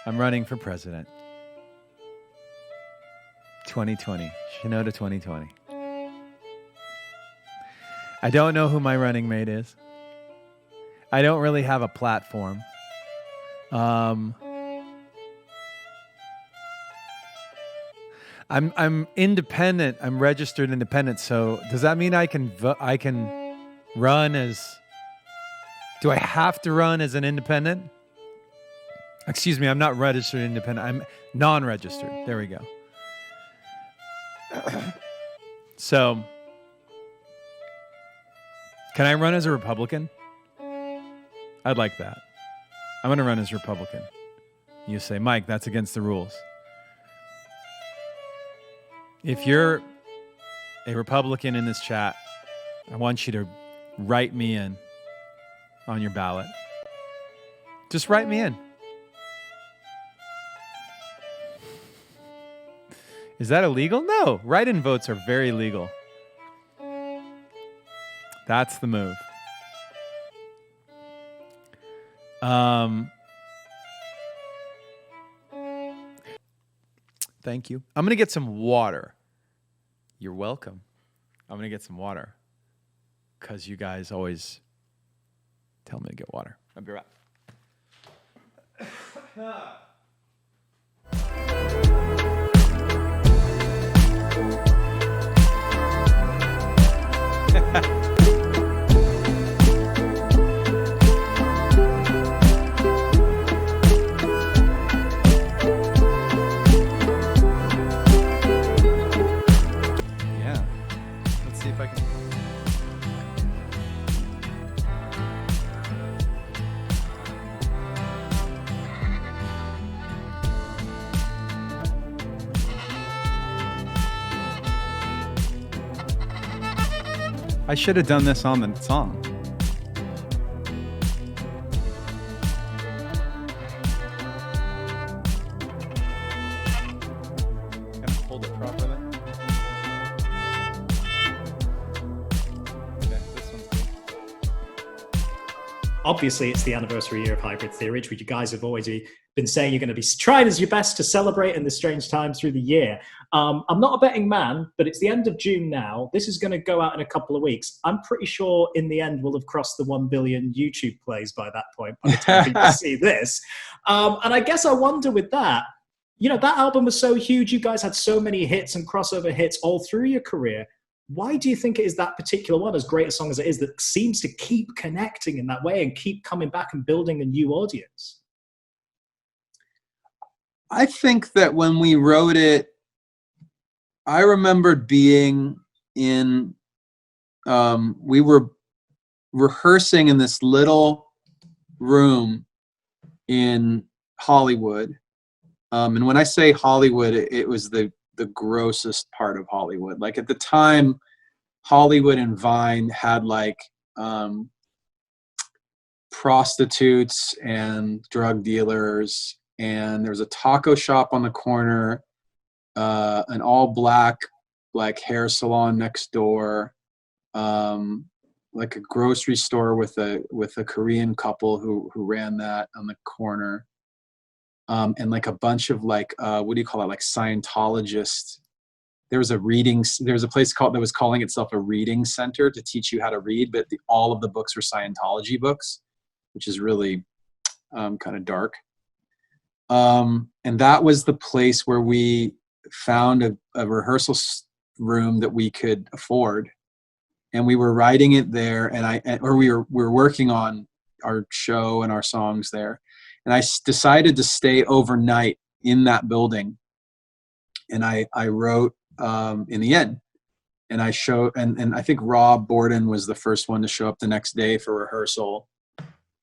I'm running for president. 2020. Shinoda 2020. I don't know who my running mate is. I don't really have a platform. I'm independent. I'm registered independent. So does that mean I can run as? Do I have to run as an independent? Excuse me, I'm not registered independent. I'm non-registered. There we go. So, can I run as a Republican? I'd like that. I'm going to run as Republican. You say, Mike, that's against the rules. If you're a Republican in this chat, I want you to write me in on your ballot. Just write me in. Is that illegal? No. Write-in votes are very legal. That's the move. Thank you. I'm going to get some water. You're welcome. I'm going to get some water because you guys always tell me to get water. I'll be right back. I should have done this on the song. Can I hold it properly? Okay, this one's good. Obviously, it's the anniversary year of Hybrid Theory, which you guys have always been saying you're going to be trying as your best to celebrate in this strange time through the year. I'm not a betting man, but it's the end of June now. This is going to go out in a couple of weeks. I'm pretty sure in the end we'll have crossed the 1 billion YouTube plays by that point, by the time people see this. And I guess I wonder with that, you know, that album was so huge. You guys had so many hits and crossover hits all through your career. Why do you think it is that particular one, as great a song as it is, that seems to keep connecting in that way and keep coming back and building a new audience? I think that when we wrote it, I remembered being in, we were rehearsing in this little room in Hollywood. And when I say Hollywood, it was the grossest part of Hollywood. Like at the time, Hollywood and Vine had like prostitutes and drug dealers, and there was a taco shop on the corner, an all black like hair salon next door, like a grocery store with a Korean couple who ran that on the corner. And like a bunch of like, what do you call it? Like Scientologists. There was a place that was calling itself a reading center to teach you how to read, but all of the books were Scientology books, which is really kind of dark. And that was the place where we found a rehearsal room that we could afford. And we were writing it there, we were working on our show and our songs there. And I decided to stay overnight in that building. And I wrote in the end. And I showed, and I think Rob Borden was the first one to show up the next day for rehearsal.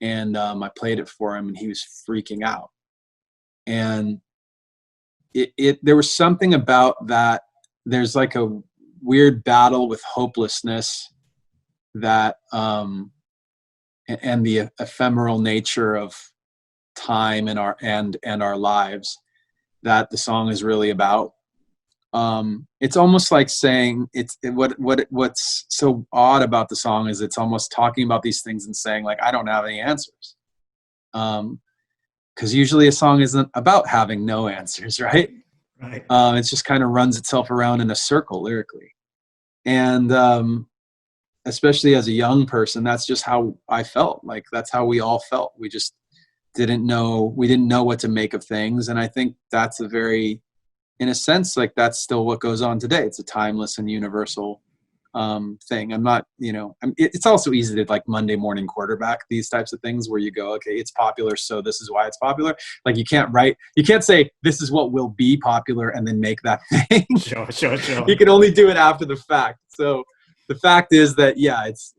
And I played it for him, and he was freaking out. And there was something about that. There's like a weird battle with hopelessness that, and the ephemeral nature of time in our lives that the song is really about. It's almost like saying what's so odd about the song is it's almost talking about these things and saying like, I don't have any answers. because usually a song isn't about having no answers, right? Right. It just kind of runs itself around in a circle lyrically. And especially as a young person, that's just how I felt. Like, that's how we all felt. We just didn't know what to make of things. And I think that's in a sense, like, that's still what goes on today. It's a timeless and universal thing. I'm not, it's also easy to like Monday morning quarterback these types of things where you go, okay, it's popular, so this is why it's popular. Like, you can't say this is what will be popular and then make that thing. Sure. You can only do it after the fact. So the fact is that, yeah, it's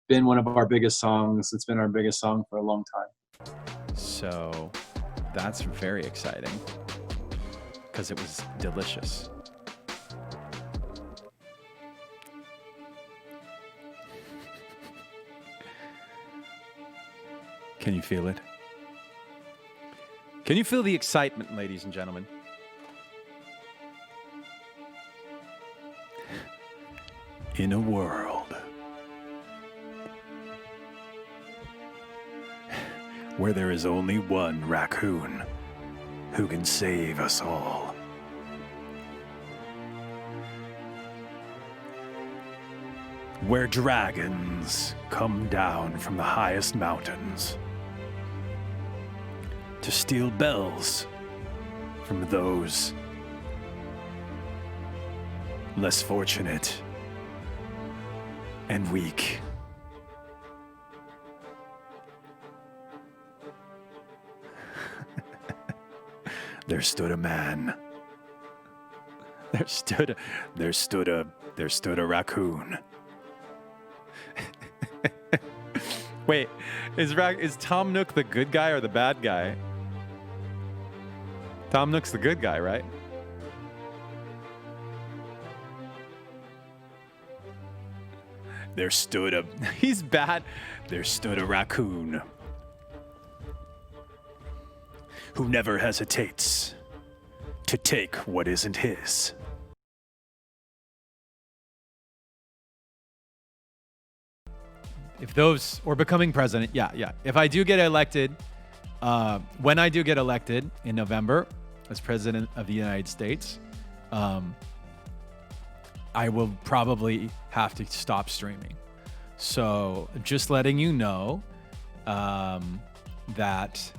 been one of our biggest songs. It's been our biggest song for a long time. So that's very exciting because it was delicious. Can you feel it? Can you feel the excitement, ladies and gentlemen? In a world where there is only one raccoon who can save us all, where dragons come down from the highest mountains to steal bells from those less fortunate and weak. There stood a man. There stood a raccoon. Wait, is Tom Nook the good guy or the bad guy? Tom Nook's the good guy, right? He's bad. There stood a raccoon who never hesitates to take what isn't his. Or becoming president, yeah. If I do get elected, when I do get elected in November as president of the United States, I will probably have to stop streaming. So just letting you know that.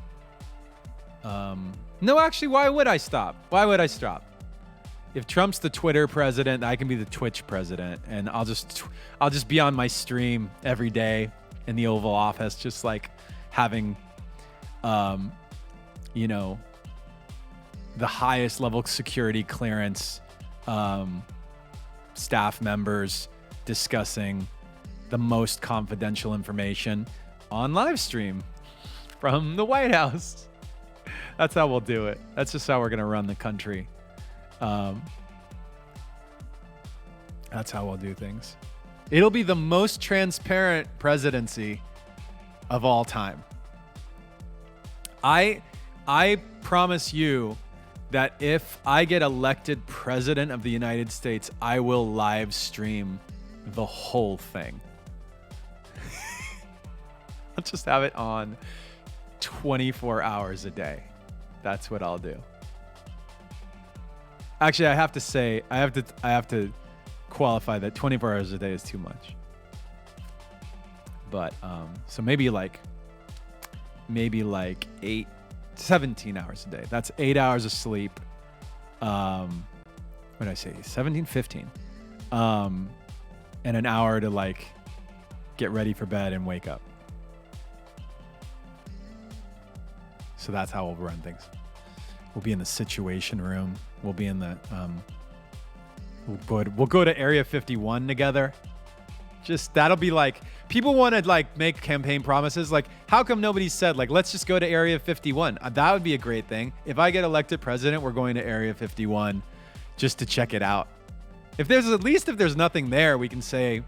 No, actually, why would I stop? If Trump's the Twitter president, I can be the Twitch president, and I'll just be on my stream every day in the Oval Office, just like having, the highest level security clearance, staff members discussing the most confidential information on live stream from the White House. That's how we'll do it. That's just how we're going to run the country. That's how we'll do things. It'll be the most transparent presidency of all time. I promise you that if I get elected president of the United States, I will live stream the whole thing. I'll just have it on 24 hours a day. That's what I'll do. Actually, I have to qualify that 24 hours a day is too much. But so maybe like 17 hours a day. That's 8 hours of sleep. What did I say? 17, 15. And an hour to like get ready for bed and wake up. So that's how we'll run things. We'll be in the Situation Room. We'll be in the we'll go to Area 51 together. Just that'll be like, people want to like make campaign promises. Like, how come nobody said like, let's just go to Area 51? That would be a great thing. If I get elected president, we're going to Area 51 just to check it out. If there's nothing there, we can say,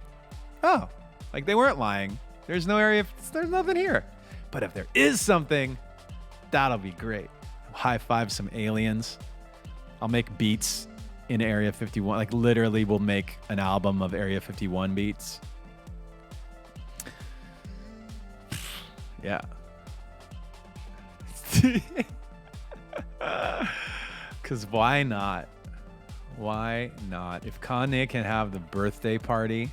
oh, like they weren't lying. There's nothing here. But if there is something, that'll be great. High five some aliens. I'll make beats in Area 51. Like literally we'll make an album of Area 51 beats. Yeah. Because why not? Why not? If Kanye can have the birthday party,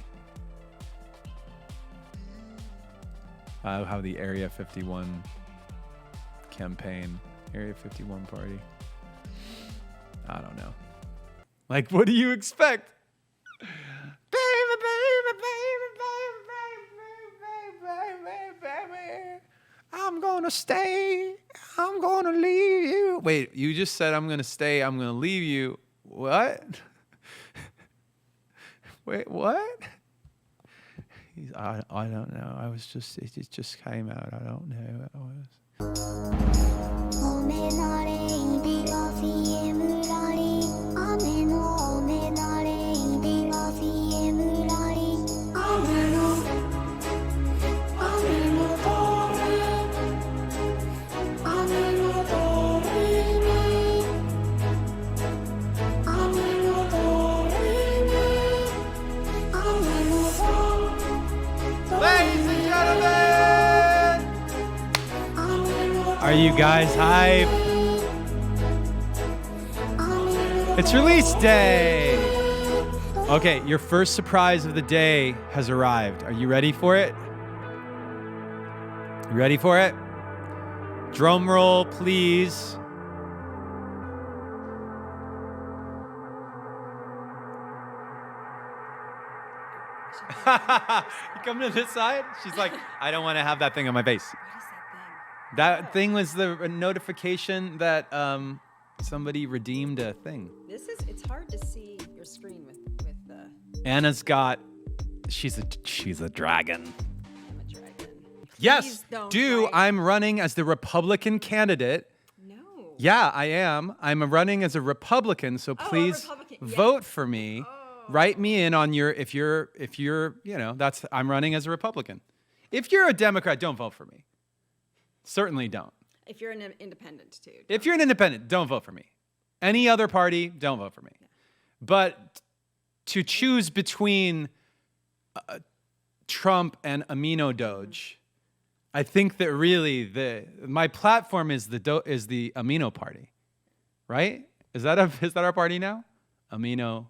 I'll have the Area 51 campaign. Area 51 party. I don't know. Like, what do you expect? Baby, baby, baby, baby, baby, baby, baby. I'm gonna stay. I'm gonna leave you. Wait, you just said I'm gonna stay. I'm gonna leave you. What? Wait, what? I don't know. I was just, it just came out. I don't know who it was. Ladies and gentlemen, are you guys hype? It's release day. Okay, your first surprise of the day has arrived. Are you ready for it? You ready for it? Drum roll, please. You come to this side? She's like, I don't want to have that thing on my face. What is that thing? That thing was the notification that somebody redeemed a thing. It's hard to see your screen with the Anna's got, she's a dragon. I'm a dragon. Yes, Please don't do. write. I'm running as the Republican candidate. No. Yeah, I am. I'm running as a Republican, so Oh, a please Republican. vote Yes. for me. Oh. Write me in on your, if you're, you know, that's, I'm running as a Republican. If you're a Democrat, don't vote for me. Certainly don't. If you're an independent too. If you're an independent, don't vote for me. Any other party, don't vote for me. But to choose between Trump and Amino Doge, I think that really my platform is the Amino Party, right? Is that our party now? Ameno.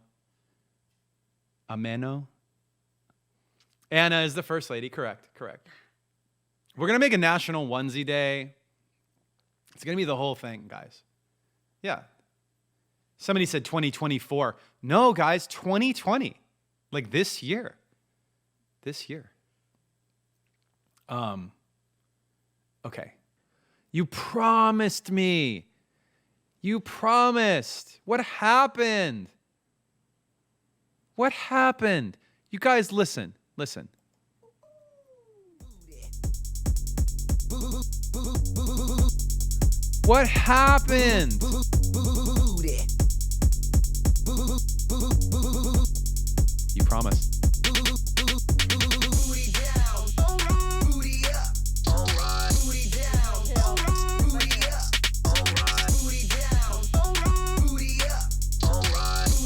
Anna is the first lady. Correct. We're gonna make a national onesie day. It's gonna be the whole thing, guys. Yeah. Somebody said 2024. No, guys, 2020. Like this year. Okay. You promised me. What happened? You guys, listen. What happened? You promised.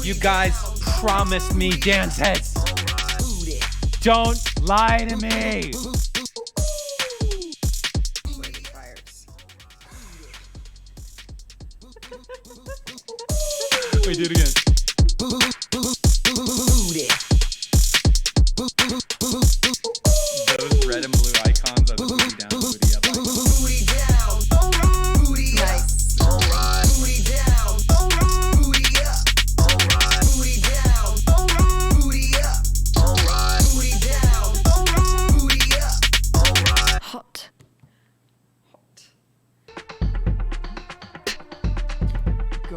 You guys promised me dance heads. Don't lie to me. Fires. Wait, do it again. Those red and blue icons are the booty down, booty up icons. Nice. Hot. Go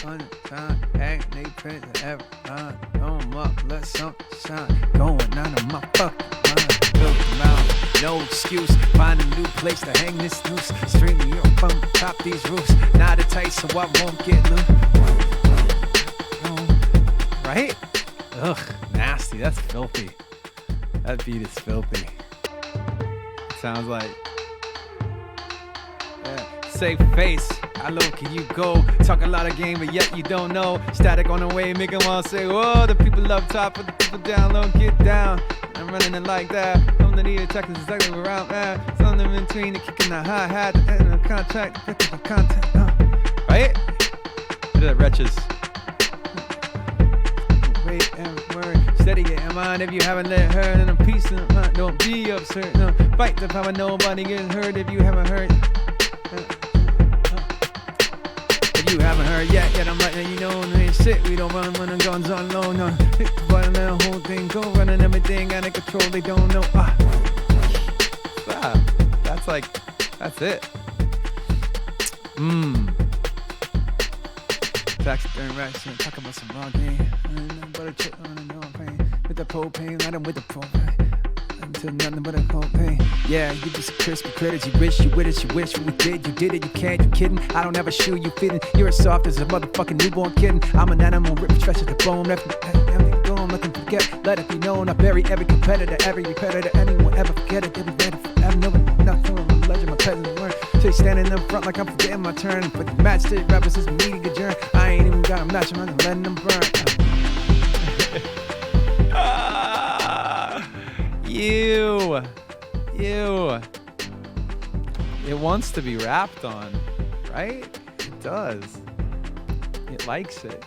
on time, act, they print ever on up, let something shine. Going out of my fucking mind. Built them out, no excuse. Find a new place to hang this noose. Stringing you up on top these roofs. Not a tight, so I won't get loose. Right? Ugh, nasty. That's filthy. That beat is filthy. Sounds like. Safe face, how low can you go? Talk a lot of game, but yet you don't know. Static on the way, make them all say, whoa. The people up top, but the people down low, get down. I'm running it like that. Something to need a check, is exactly around that. Something in between, the kicking the hi-hat, and contract, content, right? Look at that, wretches. Wait and word, steady getting mine. If you haven't let her, then I'm peace in the mind. Don't be absurd. No, fight the power. Nobody gets hurt if you haven't heard. If you haven't heard yet I'm letting you know. No shit, we don't run when the guns on low. No, hit the button, let the whole thing go. Running everything out of control. They don't know. That's like, that's it. Taxidermy, talk about some raw game. Butter chip on and on pain. With the propane, light 'em with the propane. Until nothing but a propane. Yeah, you just crispy critters. You wish you with it, you wish we did. You did it, you can't, you kidding. I don't have a shoe, you fitting. You're as soft as a motherfucking newborn kitten. I'm an animal, rip fresh as the bone. Everything gone, nothing forget. Let it be known, I bury every competitor, every predator. Anyone ever forget it, they'll be ready forever. No, nothing, I'm a legend, my peasant word. So standing in front like I'm forgetting my turn. But the match to rappers is meeting adjourn. I ain't even got a match, I'm not letting them burn. You. It wants to be rapped on, right? It does. It likes it.